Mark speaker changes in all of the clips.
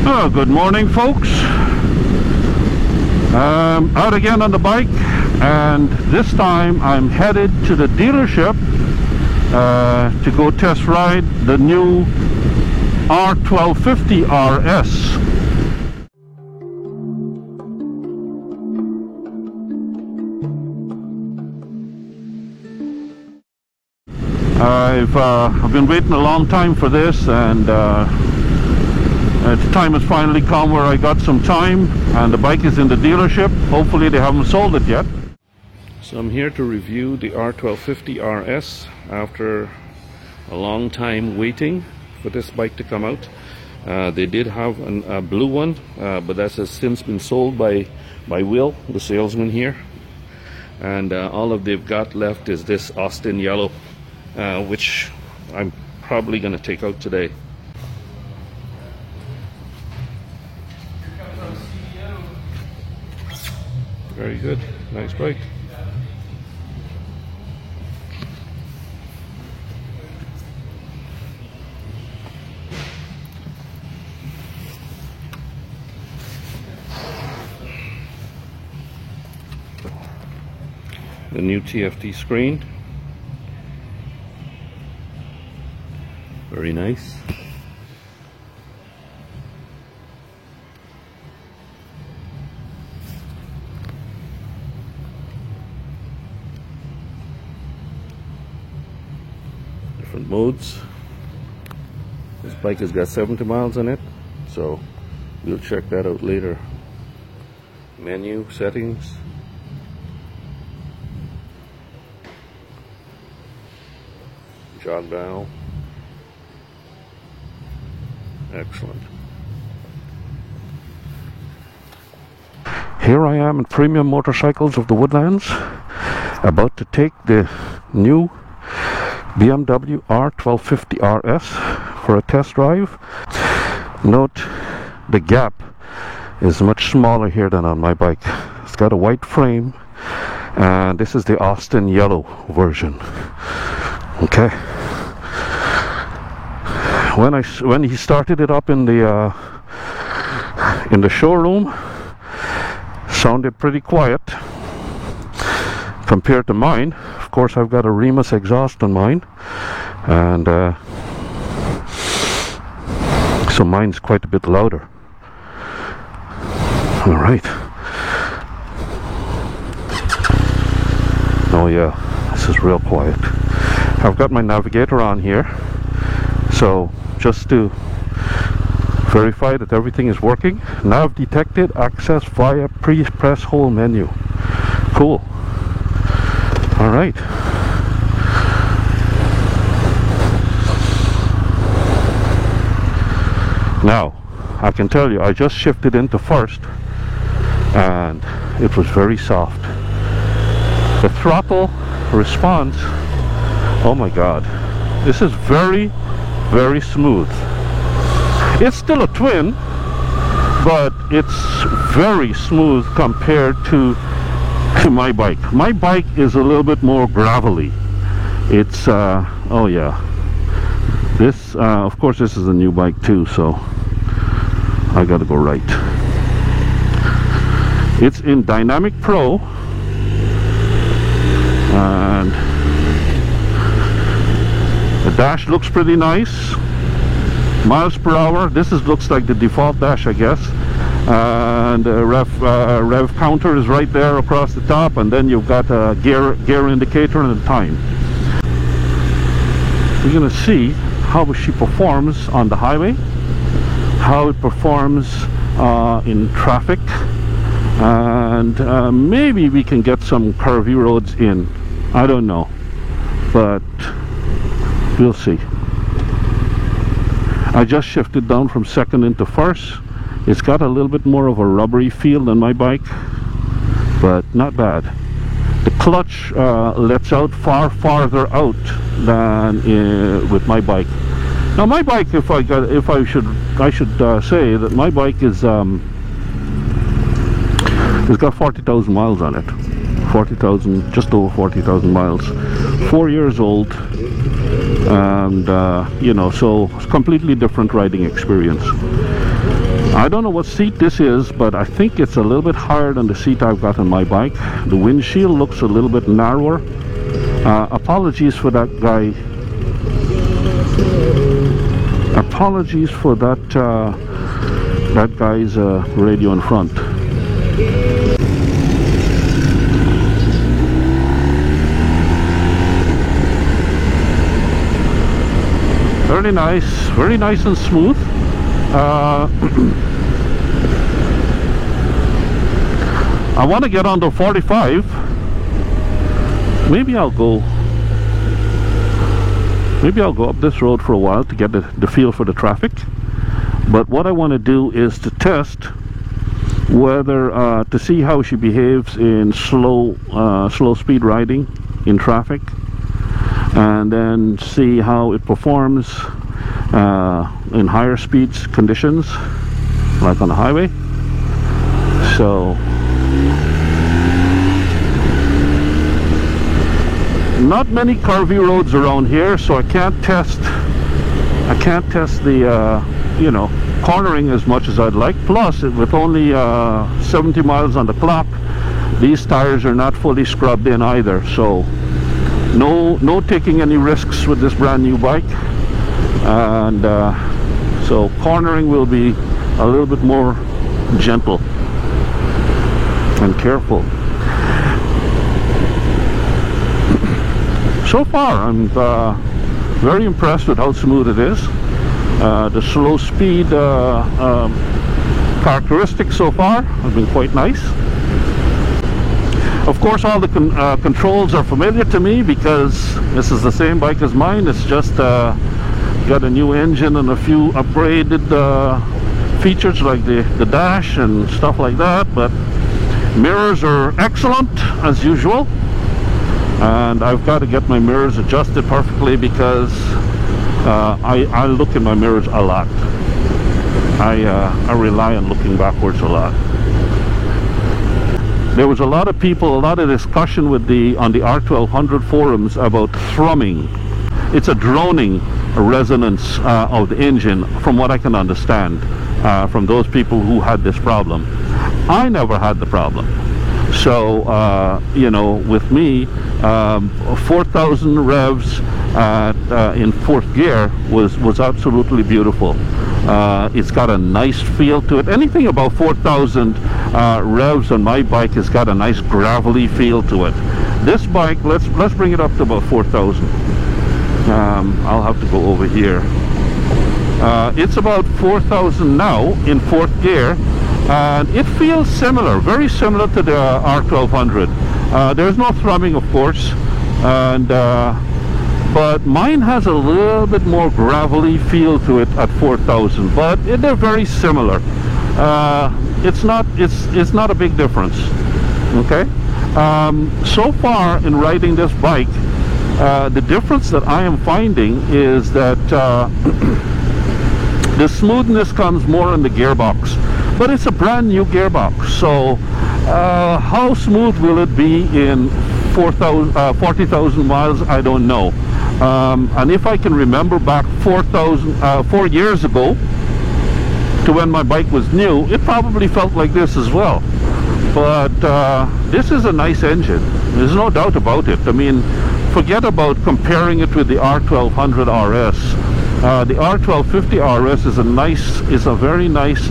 Speaker 1: Oh, good morning, folks. Out again on the bike, and this time I'm headed to the dealership to go test ride the new R1250 RS. I've been waiting a long time for this, and the time has finally come where I got some time, and the bike is in the dealership. Hopefully they haven't sold it yet. So I'm here to review the R1250 RS after a long time waiting for this bike to come out. They did have a blue one, but that has since been sold by Will, the salesman here. And all they've got left is this Austin yellow, which I'm probably going to take out today. Very good, nice bike. The new TFT screen, very nice. Different modes. This bike has got 70 miles on it, so we'll check that out later. Menu settings. Jog dial. Excellent. Here I am in Premium Motorcycles of the Woodlands, about to take the new BMW R1250 RS for a test drive. Note the gap is much smaller here than on my bike. It's got a white frame, and this is the Austin yellow version. Okay. When he started it up in the showroom, sounded pretty quiet compared to mine. Of course, I've got a Remus exhaust on mine, and so mine's quite a bit louder. All right. Oh yeah, this is real quiet. I've got my navigator on here, so just to verify that everything is working. Nav detected, access via pre-press hold menu. Cool. All right. Now, I can tell you, I just shifted into first, and it was very soft. The throttle response, oh my God, this is very, very smooth. It's still a twin, but it's very smooth compared to my bike. My bike is a little bit more gravelly. It's oh yeah, this of course this is a new bike too, so I gotta go right. It's in Dynamic Pro, and the dash looks pretty nice. Miles per hour, looks like the default dash, I guess. And rev counter is right there across the top, and then you've got a gear indicator and the time. We're gonna see how she performs on the highway, how it performs in traffic, and maybe we can get some curvy roads in. I don't know, but we'll see. I just shifted down from second into first. It's got a little bit more of a rubbery feel than my bike, but not bad. The clutch lets out farther out than with my bike. Now my bike, I should say that my bike is it's got 40,000 miles on it. 40,000, just over 40,000 miles. 4 years old. And you know, so it's completely different riding experience. I don't know what seat this is, but I think it's a little bit higher than the seat I've got on my bike. The windshield looks a little bit narrower. Apologies for that guy. Apologies for that that guy's radio in front. Very nice and smooth. I want to get under 45. Maybe I'll go up this road for a while to get the feel for the traffic. But what I want to do is to test whether to see how she behaves in slow speed riding in traffic, and then see how it performs in higher speeds conditions, like on the highway. So not many curvy roads around here, so I can't test the you know, cornering as much as I'd like. Plus, with only 70 miles on the clock, these tires are not fully scrubbed in either, so no taking any risks with this brand new bike. And so cornering will be a little bit more gentle and careful. So far I'm very impressed with how smooth it is. The slow speed characteristics so far have been quite nice. Of course, all the controls are familiar to me because this is the same bike as mine. It's just got a new engine and a few upgraded features like the dash and stuff like that. But mirrors are excellent as usual, and I've got to get my mirrors adjusted perfectly because I look in my mirrors a lot. I rely on looking backwards a lot. There was a lot of discussion on the R1200 forums about thrumming. It's a droning resonance of the engine, from what I can understand from those people who had this problem. I never had the problem. So you know, with me, 4,000 revs in fourth gear was absolutely beautiful. It's got a nice feel to it. Anything about 4,000 revs on my bike has got a nice gravelly feel to it. This bike, let's bring it up to about 4,000. I'll have to go over here. It's about 4,000 now in fourth gear, and it feels similar, very similar to the R1200. There's no thrumming, of course, and but mine has a little bit more gravelly feel to it at 4,000, but they're very similar. It's not a big difference. Okay. So far in riding this bike, the difference that I am finding is that the smoothness comes more in the gearbox, but it's a brand new gearbox. So how smooth will it be in 40,000 miles? I don't know. And if I can remember back 4 years ago to when my bike was new, it probably felt like this as well. But this is a nice engine. There's no doubt about it. I mean, forget about comparing it with the R1200 RS. The R1250 RS is a very nice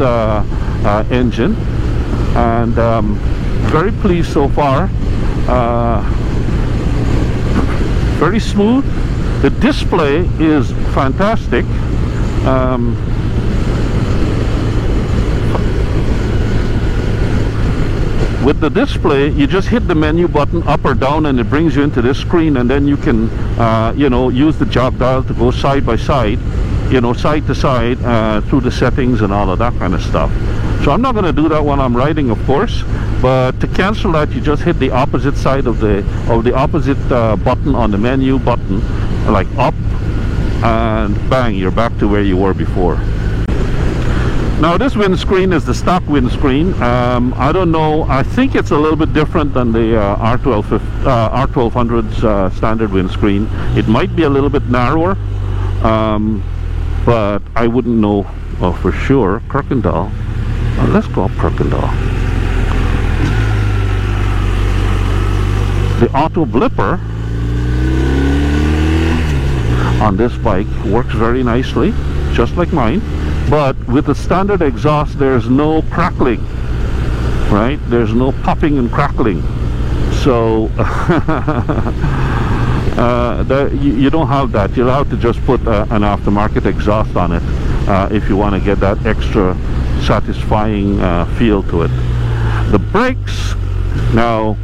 Speaker 1: engine, and very pleased so far. Very smooth. The display is fantastic. With the display, you just hit the menu button up or down and it brings you into this screen, and then you can you know, use the jog dial to go side by side, you know, side to side through the settings and all of that kind of stuff. So I'm not going to do that when I'm riding, of course, but to cancel that, you just hit the opposite side of the opposite button on the menu button, like up, and bang, you're back to where you were before. Now this windscreen is the stock windscreen. I don't know, I think it's a little bit different than the R1200's standard windscreen. It might be a little bit narrower, but I wouldn't know for sure. Kirkendall, Let's go up Perkendall. The auto blipper on this bike works very nicely, just like mine, but with the standard exhaust there's no crackling, right? There's no popping and crackling, so you don't have that. You'll have to just put an aftermarket exhaust on it if you want to get that extra satisfying feel to it. The brakes, now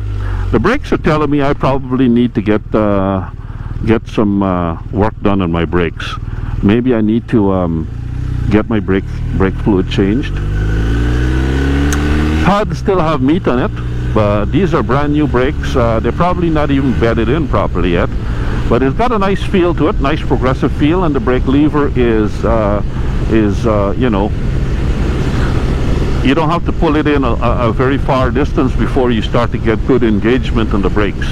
Speaker 1: the brakes are telling me I probably need to get some work done on my brakes. Maybe I need to get my brake fluid changed. Pads still have meat on it, but these are brand new brakes. They're probably not even bedded in properly yet, but it's got a nice feel to it, nice progressive feel, and the brake lever is you know, you don't have to pull it in a very far distance before you start to get good engagement on the brakes,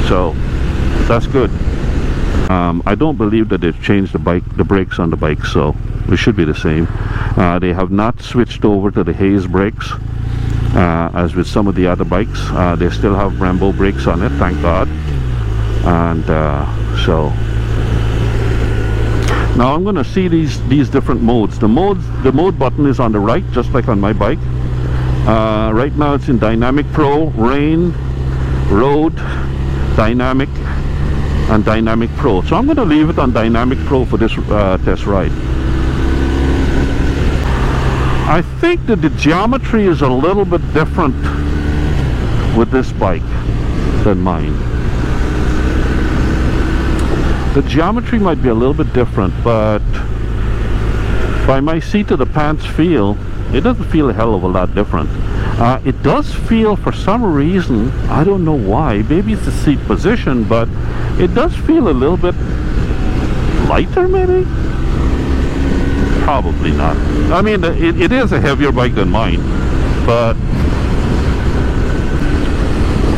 Speaker 1: so that's good. I don't believe that they've changed the brakes on the bike, so it should be the same. They have not switched over to the Hayes brakes as with some of the other bikes. They still have Brembo brakes on it, thank God. And so now I'm going to see these different modes. The mode button is on the right, just like on my bike. Right now it's in Dynamic Pro, Rain, Road, Dynamic, and Dynamic Pro. So I'm going to leave it on Dynamic Pro for this test ride. I think that the geometry is a little bit different with this bike than mine. The geometry might be a little bit different, but by my seat to the pants feel, it doesn't feel a hell of a lot different. It does feel, for some reason, I don't know why, maybe it's the seat position, but it does feel a little bit lighter, maybe? Probably not. I mean, it is a heavier bike than mine, but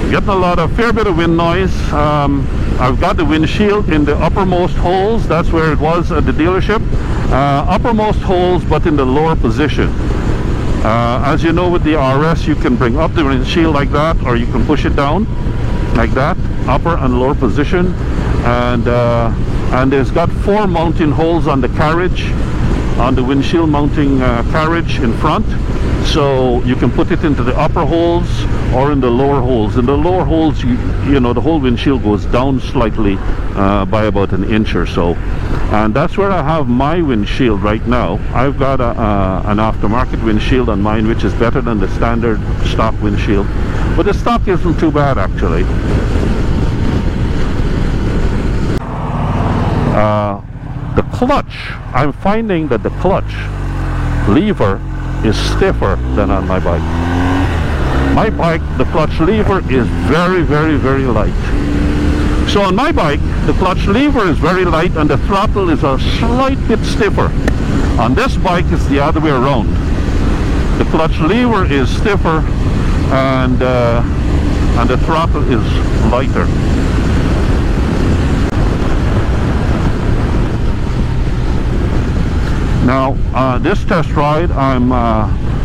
Speaker 1: getting a fair bit of wind noise. I've got the windshield in the uppermost holes. That's where it was at the dealership. Uppermost holes, but in the lower position. As you know, with the RS, you can bring up the windshield like that, or you can push it down like that, upper and lower position. And there's got 4 mounting holes on the carriage, on the windshield mounting carriage in front, so you can put it into the upper holes or in the lower holes. In the lower holes, you know, the whole windshield goes down slightly by about an inch or so, and that's where I have my windshield right now. I've got an aftermarket windshield on mine, which is better than the standard stock windshield, but the stock isn't too bad actually. The clutch, I'm finding that the clutch lever is stiffer than on my bike. My bike, the clutch lever is very, very, very light. So on my bike, the clutch lever is very light and the throttle is a slight bit stiffer. On this bike, it's the other way around. The clutch lever is stiffer and the throttle is lighter. Now, this test ride, I'm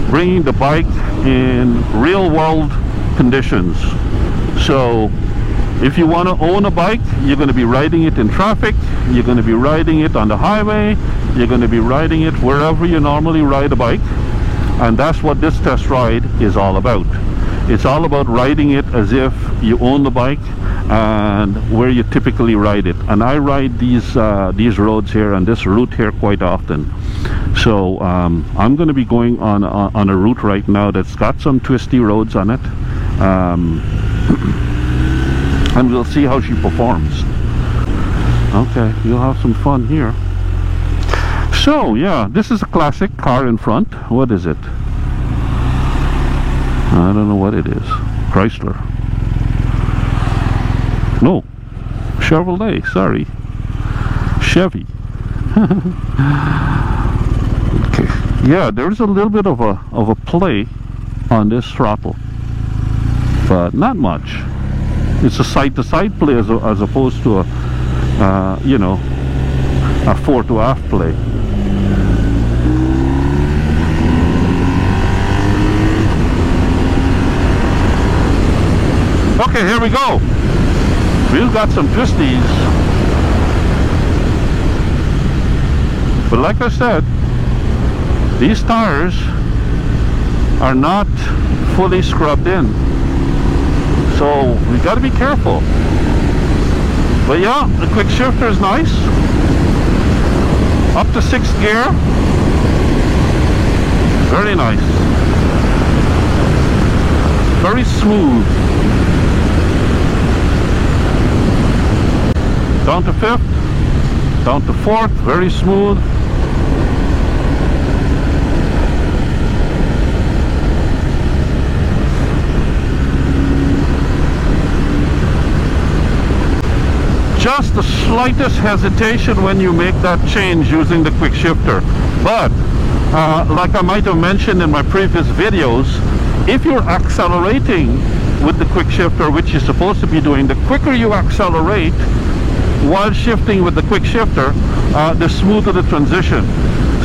Speaker 1: bringing the bike in real-world conditions. So, if you want to own a bike, you're going to be riding it in traffic, you're going to be riding it on the highway, you're going to be riding it wherever you normally ride a bike, and that's what this test ride is all about. It's all about riding it as if you own the bike and where you typically ride it. And I ride these roads here and this route here quite often. So I'm going to be going on a route right now that's got some twisty roads on it, and we'll see how she performs. Okay, we'll have some fun here. So yeah, this is a classic car in front. What is it? I don't know what it is. Chrysler. No, Chevrolet, sorry. Chevy. Okay. Yeah, there's a little bit of a play on this throttle, but not much. It's a side-to-side play as opposed to a you know, a fore to aft play. Okay, here we go. We've got some twisties. But like I said, these tires are not fully scrubbed in. So we got to be careful. But yeah, the quick shifter is nice. Up to 6th gear. Very nice. Very smooth. Down to 5th. Down to 4th. Very smooth. Just the slightest hesitation when you make that change using the quick shifter. But like I might have mentioned in my previous videos, if you're accelerating with the quick shifter, which you're supposed to be doing, the quicker you accelerate while shifting with the quick shifter, the smoother the transition.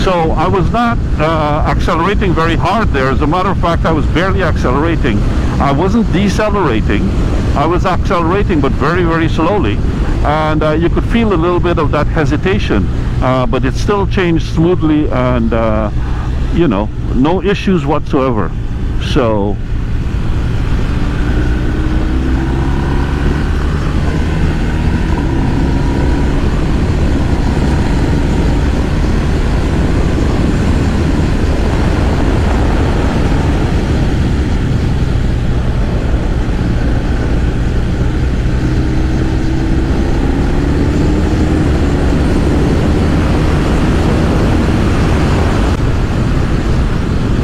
Speaker 1: So I was not accelerating very hard there. As a matter of fact, I was barely accelerating. I wasn't decelerating. I was accelerating, but very, very slowly. And you could feel a little bit of that hesitation, but it still changed smoothly, and you know, no issues whatsoever. So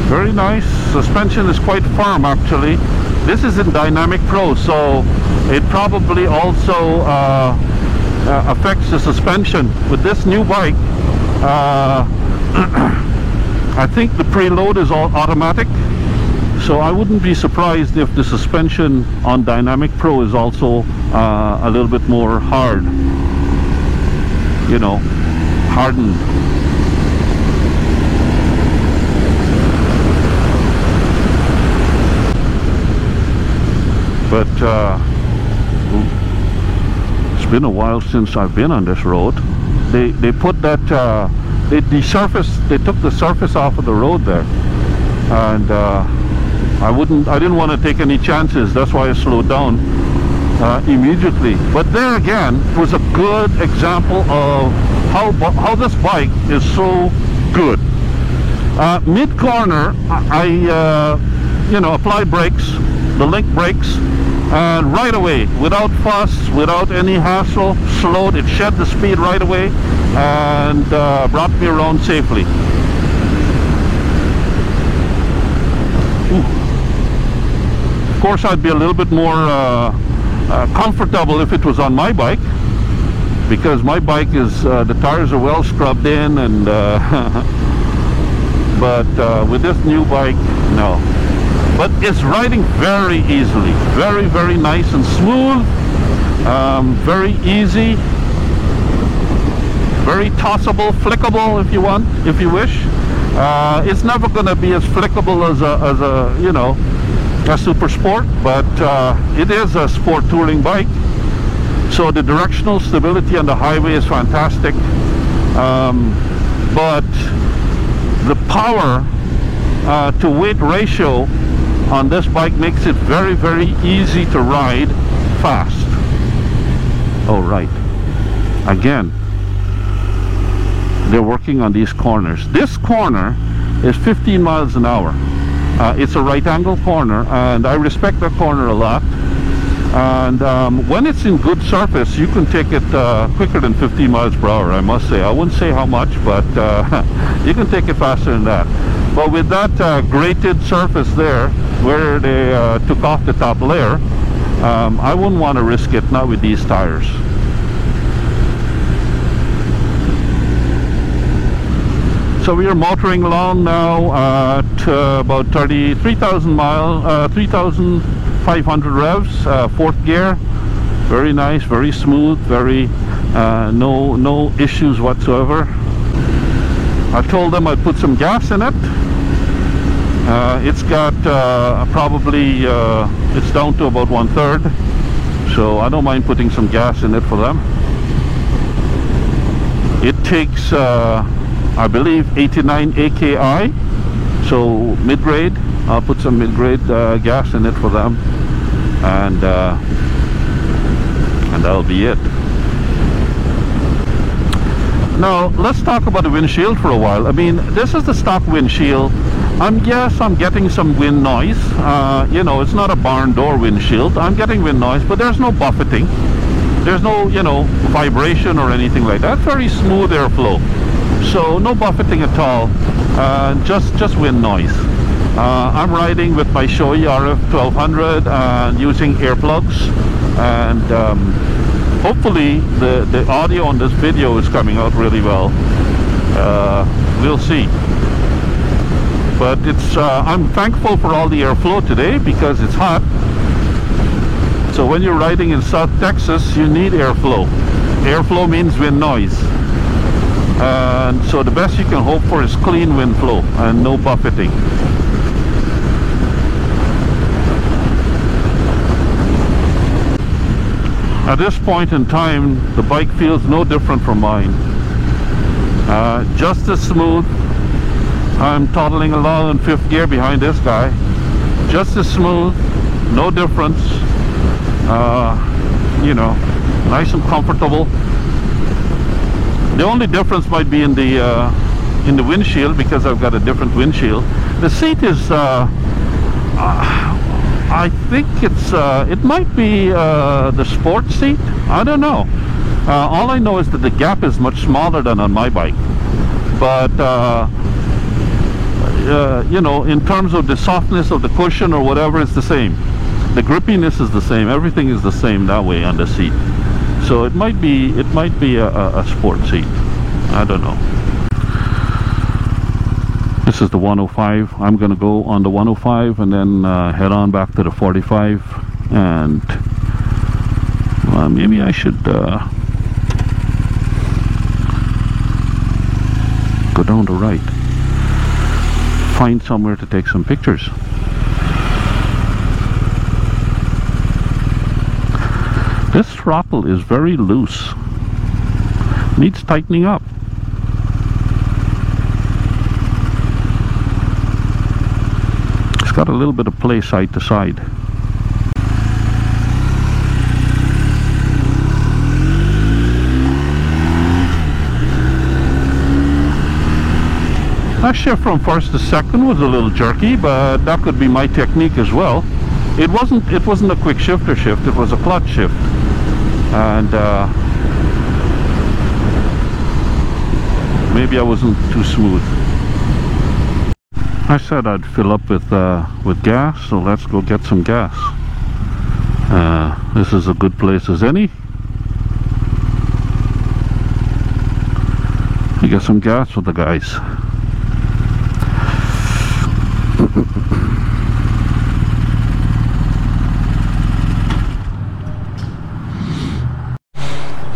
Speaker 1: very nice. Suspension is quite firm actually. This is in Dynamic Pro, so it probably also affects the suspension. With this new bike, I think the preload is all automatic, so I wouldn't be surprised if the suspension on Dynamic Pro is also a little bit more hard, you know, hardened. But it's been a while since I've been on this road. They put that they took the surface off of the road there, and I didn't want to take any chances. That's why I slowed down immediately. But there again was a good example of how this bike is so good. Mid corner, I you know, applied brakes, the Link brakes, and right away, without fuss, without any hassle, slowed. It shed the speed right away and brought me around safely. Ooh. Of course, I'd be a little bit more comfortable if it was on my bike, because my bike is the tires are well scrubbed in, and but with this new bike, no. But it's riding very easily, very, very nice and smooth, very easy, very tossable, flickable if you want, if you wish. It's never going to be as flickable as a you know, a Super Sport, but it is a sport touring bike. So the directional stability on the highway is fantastic, but the power to weight ratio on this bike makes it very, very easy to ride fast. Oh, right. Again, they're working on these corners. This corner is 15 miles an hour. It's a right angle corner, and I respect that corner a lot. And when it's in good surface, you can take it quicker than 15 miles per hour, I must say. I wouldn't say how much, but you can take it faster than that. But with that grated surface there, where they took off the top layer, I wouldn't want to risk it, not with these tires. So we are motoring along now at about 3,000 miles, 3,500 revs, 4th gear. Very nice, very smooth, very no issues whatsoever. I told them I'd put some gas in it. It's got probably it's down to about 1/3. So I don't mind putting some gas in it for them. It takes I believe 89 AKI, so mid-grade. I'll put some mid-grade gas in it for them, and that'll be it. Now let's talk about the windshield for a while. I mean, this is the stock windshield. Yes, I'm getting some wind noise. You know, it's not a barn door windshield. I'm getting wind noise, but there's no buffeting. There's no, you know, vibration or anything like that. Very smooth airflow. So no buffeting at all. Just wind noise. I'm riding with my Shoei RF 1200 and using earplugs, and hopefully the audio on this video is coming out really well. We'll see. But it's I'm thankful for all the airflow today because it's hot. So when you're riding in South Texas, you need airflow. Airflow means wind noise. And so the best you can hope for is clean wind flow and no buffeting. At this point in time, the bike feels no different from mine. Just as smooth. I'm toddling along in 5th gear behind this guy. Just as smooth, no difference. You know, nice and comfortable. The only difference might be in the windshield, because I've got a different windshield. The seat is I think it might be the sport seat. I don't know. All I know is that the gap is much smaller than on my bike. But you know, in terms of the softness of the cushion or whatever, it's the same. The grippiness is the same. Everything is the same that way on the seat. So it might be a sport seat. I don't know. This is the 105. I'm gonna go on the 105 and then head on back to the 45, and maybe I should go down the right, find somewhere to take some pictures. This throttle is very loose. Needs tightening up. It's got a little bit of play side to side. That shift from first to second was a little jerky, but that could be my technique as well. It wasn't a quick shifter shift, it was a clutch shift. And maybe I wasn't too smooth. I said I'd fill up with gas, so let's go get some gas. This is a good place as any. We get some gas with the guys.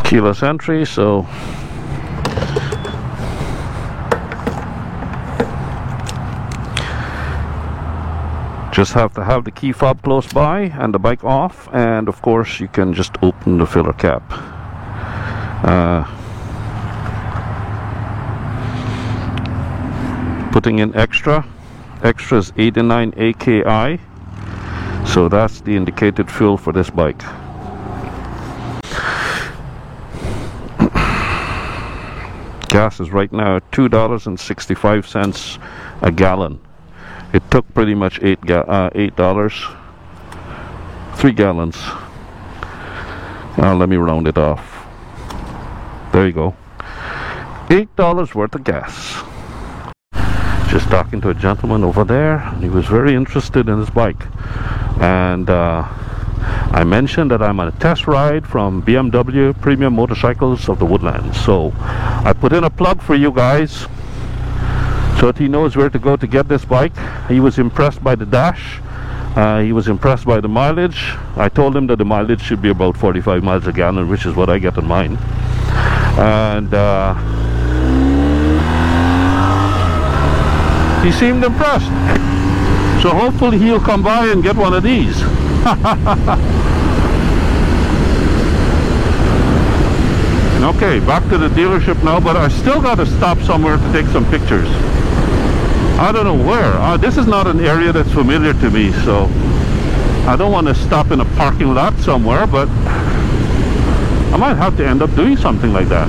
Speaker 1: Keyless entry, so just have to have the key fob close by and the bike off, and of course you can just open the filler cap. Putting in extra is 89 AKI, so that's the indicated fuel for this bike. Gas is right now at $2.65 a gallon. It took pretty much $8, 3 gallons. Let me round it off. There you go. $8 worth of gas. Just talking to a gentleman over there, and he was very interested in his bike. And I mentioned that I'm on a test ride from BMW Premium Motorcycles of the Woodlands. So I put in a plug for you guys, so that he knows where to go to get this bike. He was impressed by the dash. He was impressed by the mileage. I told him that the mileage should be about 45 miles a gallon, which is what I get on mine. And he seemed impressed. So hopefully he'll come by and get one of these. Okay, back to the dealership now, but I still got to stop somewhere to take some pictures. I don't know where. This is not an area that's familiar to me, so I don't want to stop in a parking lot somewhere, but I might have to end up doing something like that.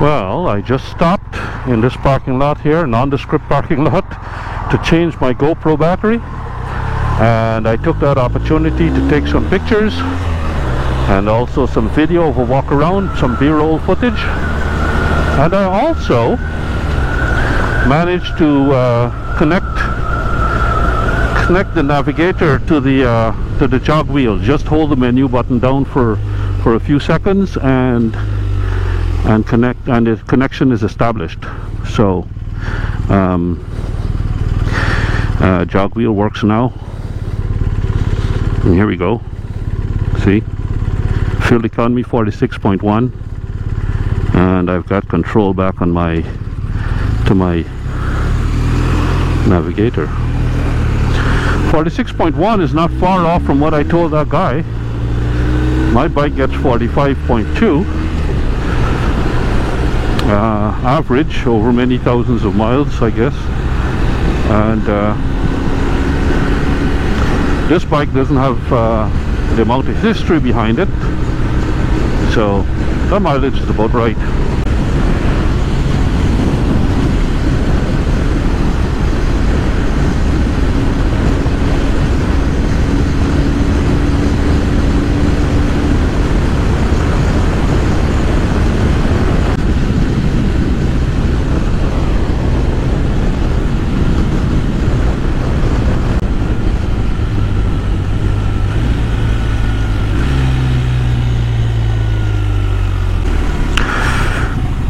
Speaker 1: Well, I just stopped in this parking lot here, nondescript parking lot, to change my GoPro battery, and I took that opportunity to take some pictures and also some video of a walk around, some B-roll footage. And I also managed to connect the navigator to the jog wheel. Just hold the menu button down for a few seconds and connect, and the connection is established. So jog wheel works now, and here we go. See, fuel economy 46.1, and I've got control back on my navigator. 46.1 is not far off from what I told that guy. My bike gets 45.2 average over many thousands of miles, I guess. And this bike doesn't have the amount of history behind it, so the mileage is about right.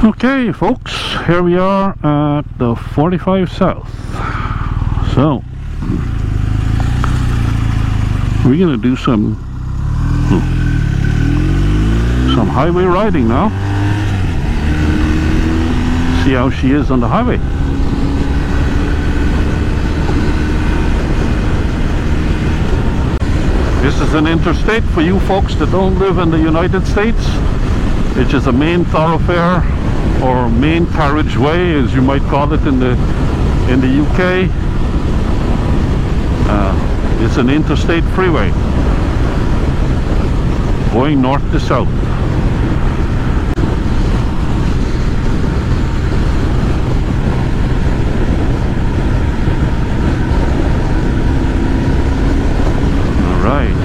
Speaker 1: Okay folks, here we are at the 45 South. So We're gonna do some highway riding now. See how she is on the highway. This is an interstate for you folks that don't live in the United States. It's just a main thoroughfare or main carriageway, as you might call it in the UK. It's an interstate freeway going north to south. All right.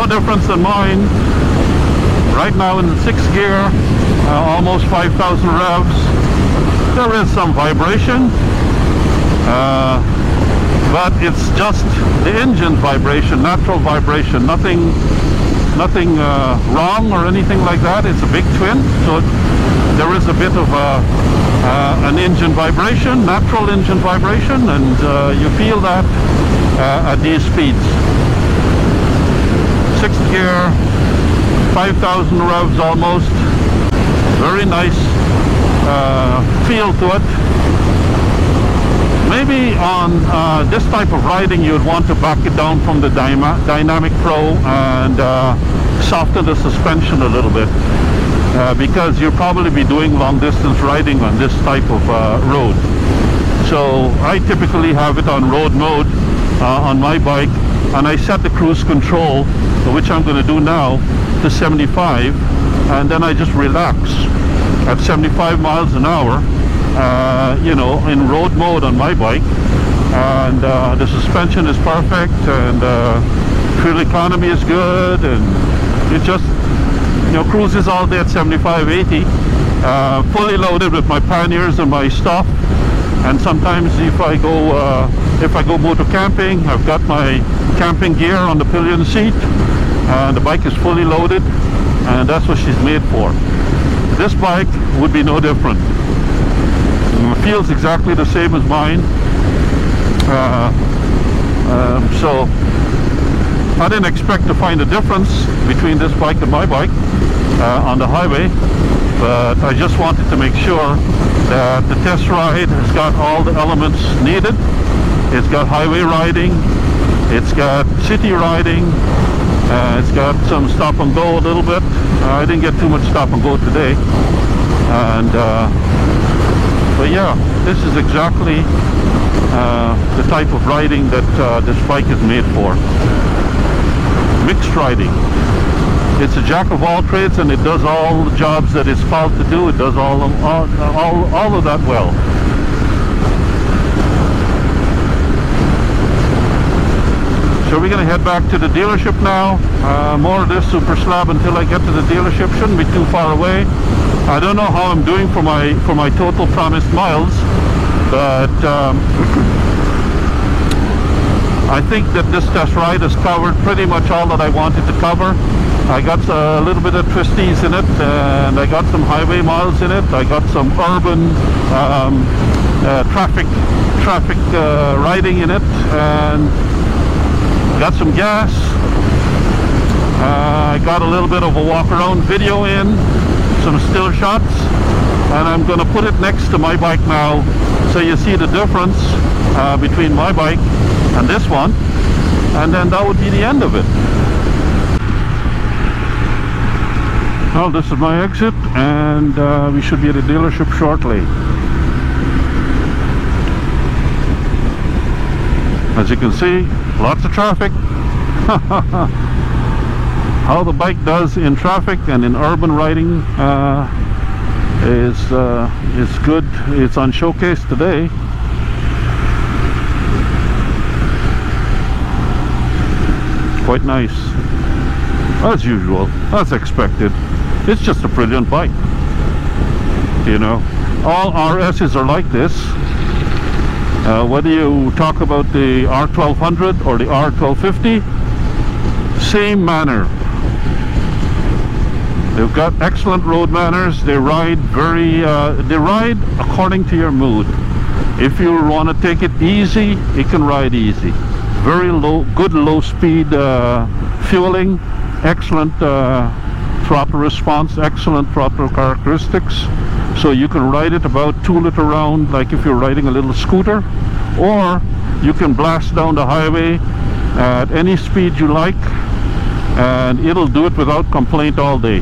Speaker 1: Difference than mine. Right now in the 6th gear, almost 5,000 revs. There is some vibration, but it's just the engine vibration, natural vibration, nothing wrong or anything like that. It's a big twin, so there is a bit of an engine vibration, natural engine vibration, and you feel that at these speeds. 6th gear, 5,000 revs almost. Very nice feel to it. Maybe on this type of riding you'd want to back it down from the Dynamic Pro and soften the suspension a little bit, because you'll probably be doing long distance riding on this type of road. So I typically have it on road mode on my bike, and I set the cruise control, which I'm going to do now, to 75, and then I just relax at 75 miles an hour, you know, in road mode on my bike, and the suspension is perfect, and fuel economy is good, and it just, you know, cruises all day at 75, 80, fully loaded with my panniers and my stuff. And sometimes if I go motor camping, I've got my camping gear on the pillion seat, and the bike is fully loaded, and that's what she's made for. This bike would be no different. It feels exactly the same as mine. So I didn't expect to find a difference between this bike and my bike on the highway, but I just wanted to make sure that the test ride has got all the elements needed. It's got highway riding, it's got city riding, it's got some stop and go a little bit. I didn't get too much stop and go today, and but yeah, this is exactly the type of riding that this bike is made for. Mixed riding. It's a jack of all trades, and it does all the jobs that it's called to do. It does all of that well. So we're going to head back to the dealership now. More of this super slab until I get to the dealership. Shouldn't be too far away. I don't know how I'm doing for my total promised miles, but I think that this test ride has covered pretty much all that I wanted to cover. I got a little bit of twisties in it, and I got some highway miles in it. I got some urban traffic riding in it, and got some gas. I got a little bit of a walk around video in, some still shots, and I'm going to put it next to my bike now, so you see the difference between my bike and this one, and then that would be the end of it. Well, this is my exit, and we should be at the dealership shortly. As you can see, lots of traffic. How the bike does in traffic and in urban riding is good. It's on showcase today. quite nice. As usual, as expected. It's just a brilliant bike. You know, all RSs are like this. Whether you talk about the R1200 or the R1250, same manner. They've got excellent road manners. They ride they ride according to your mood. If you want to take it easy, it can ride easy. Very low, good low speed fueling, excellent throttle response, excellent throttle characteristics. So you can ride it about 2 liter round, like if you're riding a little scooter, or you can blast down the highway at any speed you like, and it'll do it without complaint all day.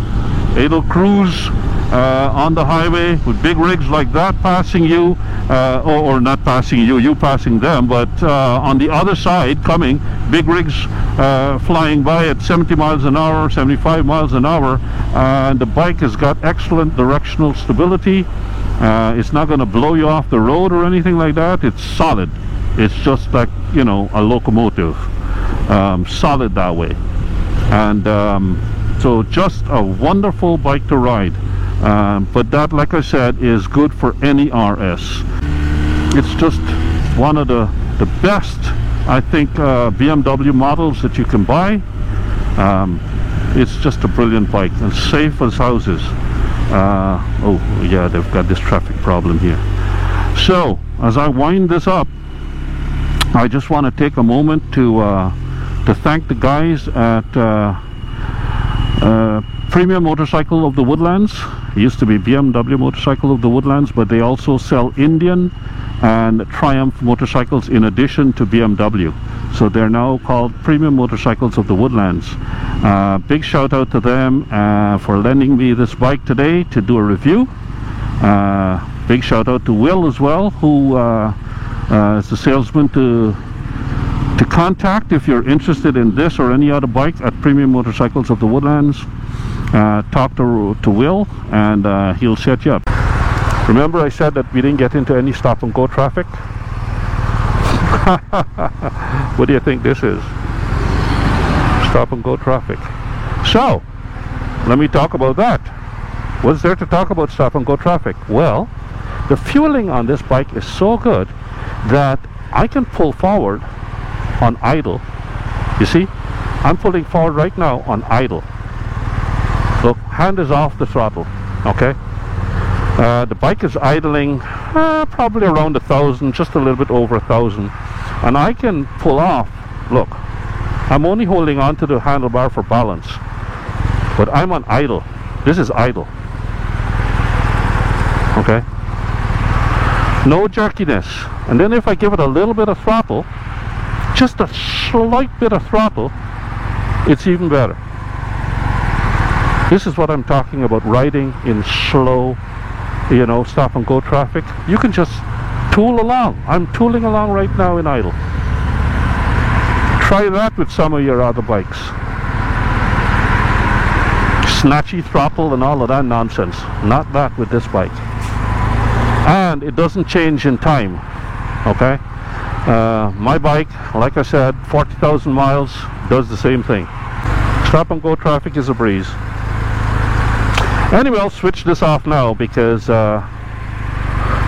Speaker 1: It'll cruise on the highway with big rigs like that passing you, or not passing you, you passing them, but on the other side coming, big rigs flying by at 70 miles an hour, 75 miles an hour, and the bike has got excellent directional stability. It's not going to blow you off the road or anything like that. It's solid. It's just like, you know, a locomotive. Solid that way. And so just a wonderful bike to ride. But that, like I said, is good for any RS. It's just one of the best, I think, BMW models that you can buy. It's just a brilliant bike and safe as houses. Oh yeah, they've got this traffic problem here. So as I wind this up, I just want to take a moment to thank the guys at Premium Motorcycle of the Woodlands. It used to be BMW Motorcycle of the Woodlands, but they also sell Indian and Triumph motorcycles in addition to BMW. So they're now called Premium Motorcycles of the Woodlands. Big shout out to them for lending me this bike today to do a review. Big shout out to Will as well, who is the salesman to contact if you're interested in this or any other bike at Premium Motorcycles of the Woodlands. Talk to Will, and he'll set you up. Remember I said that we didn't get into any stop and go traffic? What do you think this is? Stop and go traffic. So let me talk about that. What's there to talk about stop and go traffic? Well, the fueling on this bike is so good that I can pull forward on idle. You see, I'm pulling forward right now on idle. Look, hand is off the throttle. Okay, the bike is idling probably around 1,000, just a little bit over 1,000, and I can pull off. Look, I'm only holding on to the handlebar for balance, but I'm on idle. This is idle. Okay, no jerkiness. And then if I give it a little bit of throttle, just a slight bit of throttle, it's even better. This is what I'm talking about, riding in slow, you know, stop and go traffic. You can just tool along. I'm tooling along right now in idle. Try that with some of your other bikes. Snatchy throttle and all of that nonsense. Not that with this bike. And it doesn't change in time. Okay? My bike, like I said, 40,000 miles, does the same thing. Stop and go traffic is a breeze. Anyway, I'll switch this off now because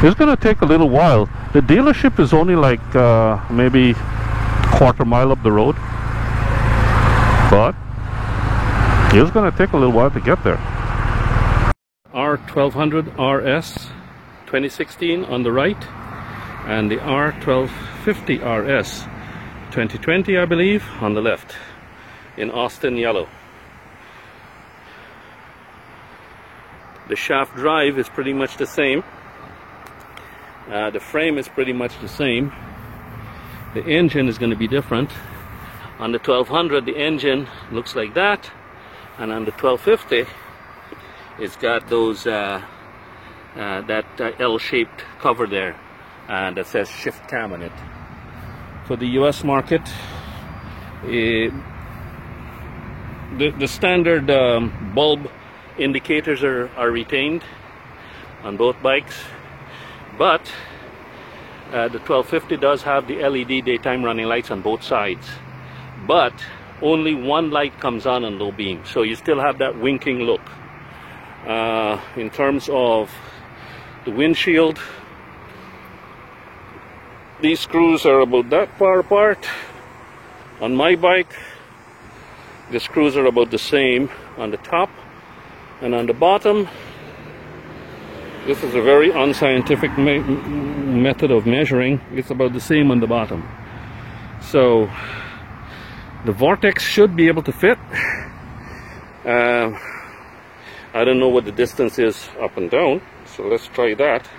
Speaker 1: it's going to take a little while. The dealership is only like maybe a quarter mile up the road, but it's going to take a little while to get there. R1200 RS 2016 on the right, and the R1250 RS 2020, I believe, on the left, in Austin yellow. The shaft drive is pretty much the same. The frame is pretty much the same. The engine is going to be different. On the 1200, the engine looks like that, and on the 1250, it's got those that L-shaped cover there, and that says shift cam on it. For the US market, the standard bulb indicators are retained on both bikes, but the 1250 does have the LED daytime running lights on both sides. But only one light comes on low beam, so you still have that winking look. In terms of the windshield, these screws are about that far apart. On my bike, the screws are about the same on the top and on the bottom. This is a very unscientific method of measuring. It's about the same on the bottom. So the Vortex should be able to fit. I don't know what the distance is up and down, so let's try that.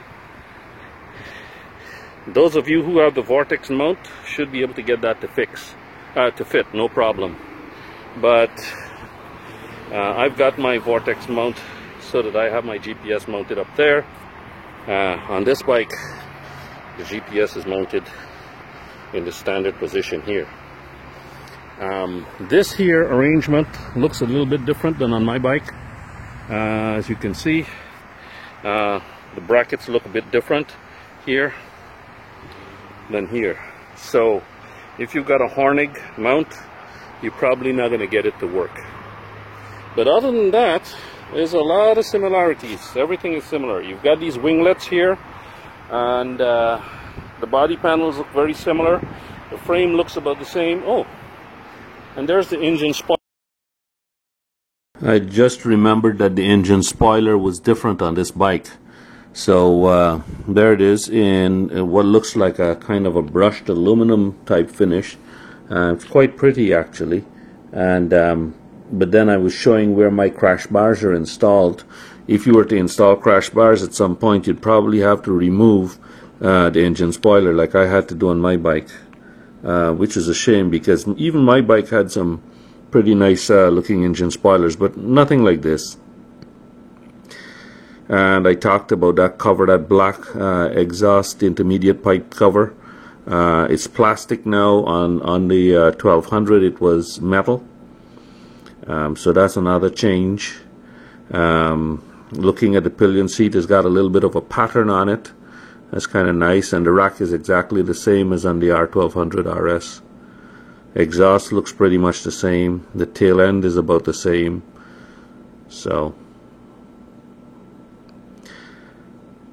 Speaker 1: Those of you who have the Vortex mount should be able to get that to fit, no problem. But I've got my Vortex mount so that I have my GPS mounted up there. On this bike, the GPS is mounted in the standard position here. This here arrangement looks a little bit different than on my bike. As you can see, the brackets look a bit different here than here. So if you've got a Hornig mount, you're probably not going to get it to work. But other than that, there's a lot of similarities. Everything is similar. You've got these winglets here, and the body panels look very similar. The frame looks about the same. Oh, and there's the engine spoiler. I just remembered that the engine spoiler was different on this bike. So there it is in what looks like a kind of a brushed aluminum type finish. It's quite pretty actually. And but then I was showing where my crash bars are installed. If you were to install crash bars at some point, you'd probably have to remove the engine spoiler like I had to do on my bike, which is a shame because even my bike had some pretty nice looking engine spoilers, but nothing like this. And I talked about that cover, that black exhaust intermediate pipe cover. It's plastic now. On the 1200 it was metal. So that's another change. Looking at the pillion seat, it's got a little bit of a pattern on it. That's kind of nice, and the rack is exactly the same as on the R1200 RS. Exhaust looks pretty much the same. The tail end is about the same. So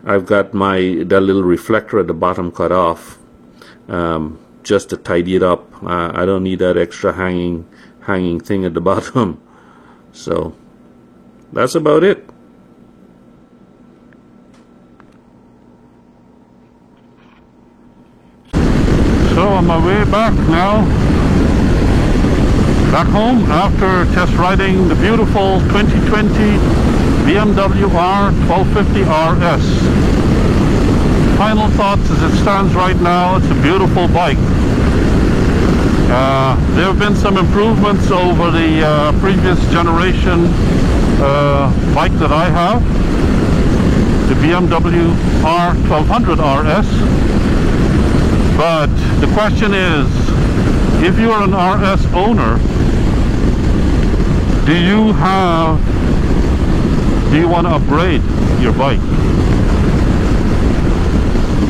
Speaker 1: I've got that little reflector at the bottom cut off, just to tidy it up. I don't need that extra hanging thing at the bottom. So that's about it. So on my way back now, back home after test riding the beautiful 2020 BMW R1250 RS. Final thoughts as it stands right now, it's a beautiful bike. There have been some improvements over the previous generation bike that I have, the BMW R1200 RS. But the question is, if you are an RS owner, do you want to upgrade your bike?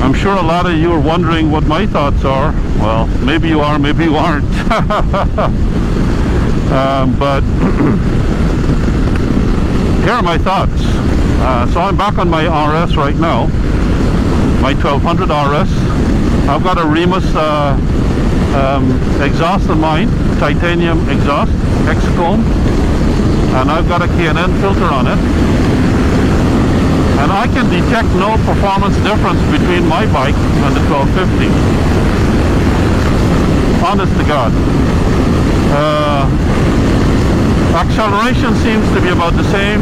Speaker 1: I'm sure a lot of you are wondering what my thoughts are. Well, maybe you are, maybe you aren't. But here are my thoughts. So I'm back on my RS right now, my 1200 RS. I've got a Remus exhaust on mine, titanium exhaust, hexachrome, and I've got a K&N filter on it. And I can detect no performance difference between my bike and the 1250. Honest to God. Acceleration seems to be about the same.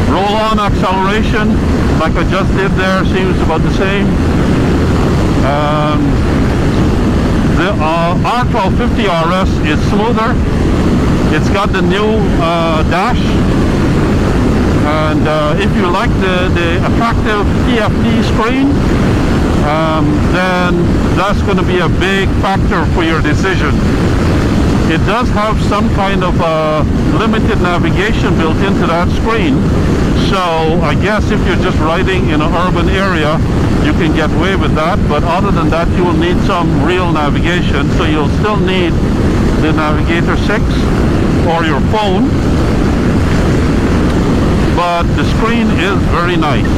Speaker 1: Roll-on acceleration, like I just did there, seems about the same. The R1250 RS is smoother. It's got the new dash, and if you like the attractive TFT screen, then that's going to be a big factor for your decision. It does have some kind of limited navigation built into that screen, so I guess if you're just riding in an urban area, you can get away with that, but other than that you will need some real navigation, so you'll still need the Navigator 6 or your phone, but the screen is very nice.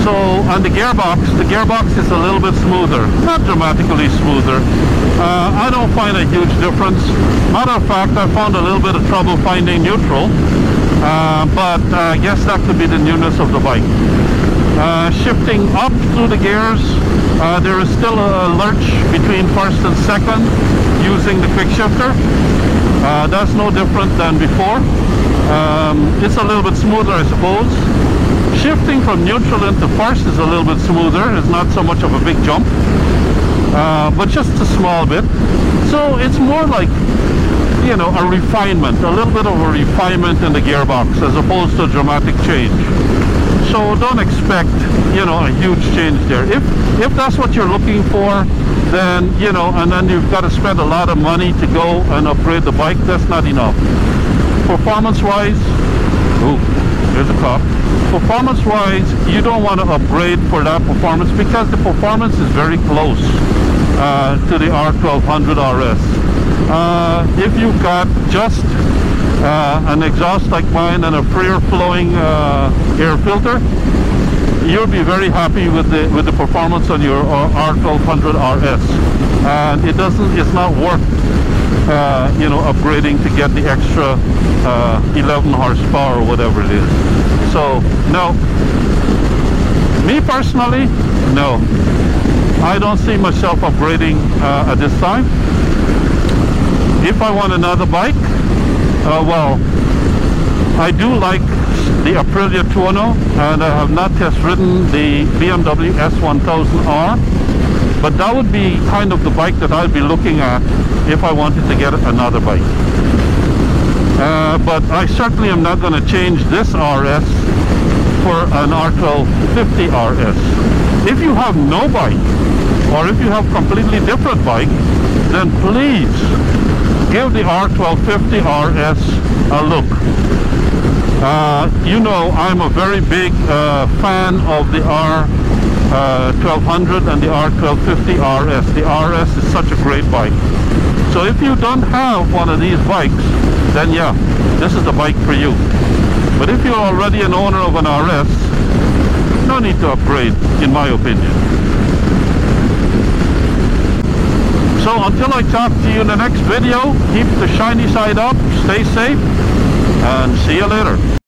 Speaker 1: So on the gearbox is a little bit smoother, not dramatically smoother. I don't find a huge difference. Matter of fact, I found a little bit of trouble finding neutral, but I guess that could be the newness of the bike. Shifting up through the gears, there is still a lurch between first and second using the quick shifter. That's no different than before. It's a little bit smoother, I suppose. Shifting from neutral into first is a little bit smoother. It's not so much of a big jump, but just a small bit. So it's more like, you know, a refinement, a little bit of a refinement in the gearbox as opposed to a dramatic change. So don't expect, you know, a huge change there. If that's what you're looking for, then, you know, and then you've got to spend a lot of money to go and upgrade the bike, that's not enough. Performance-wise, there's a cop. Performance-wise, you don't want to upgrade for that performance because the performance is very close to the R1200 RS. If you've got just an exhaust like mine and a freer flowing air filter, you'll be very happy with the performance on your R1200 RS, and it's not worth you know, upgrading to get the extra 11 horsepower or whatever it is. So no, me personally, no, I don't see myself upgrading at this time. If I want another bike, well, I do like the Aprilia Tuono, and I have not test ridden the BMW S1000R, but that would be kind of the bike that I'd be looking at if I wanted to get another bike. But I certainly am not going to change this RS for an R1250 RS. If you have no bike, or if you have completely different bike, then please give the R1250 RS a look. You know, I'm a very big fan of the R1200 and the R1250 RS. The RS is such a great bike. So if you don't have one of these bikes, then yeah, this is the bike for you. But if you're already an owner of an RS, no need to upgrade, in my opinion. So until I talk to you in the next video, keep the shiny side up, stay safe, and see you later.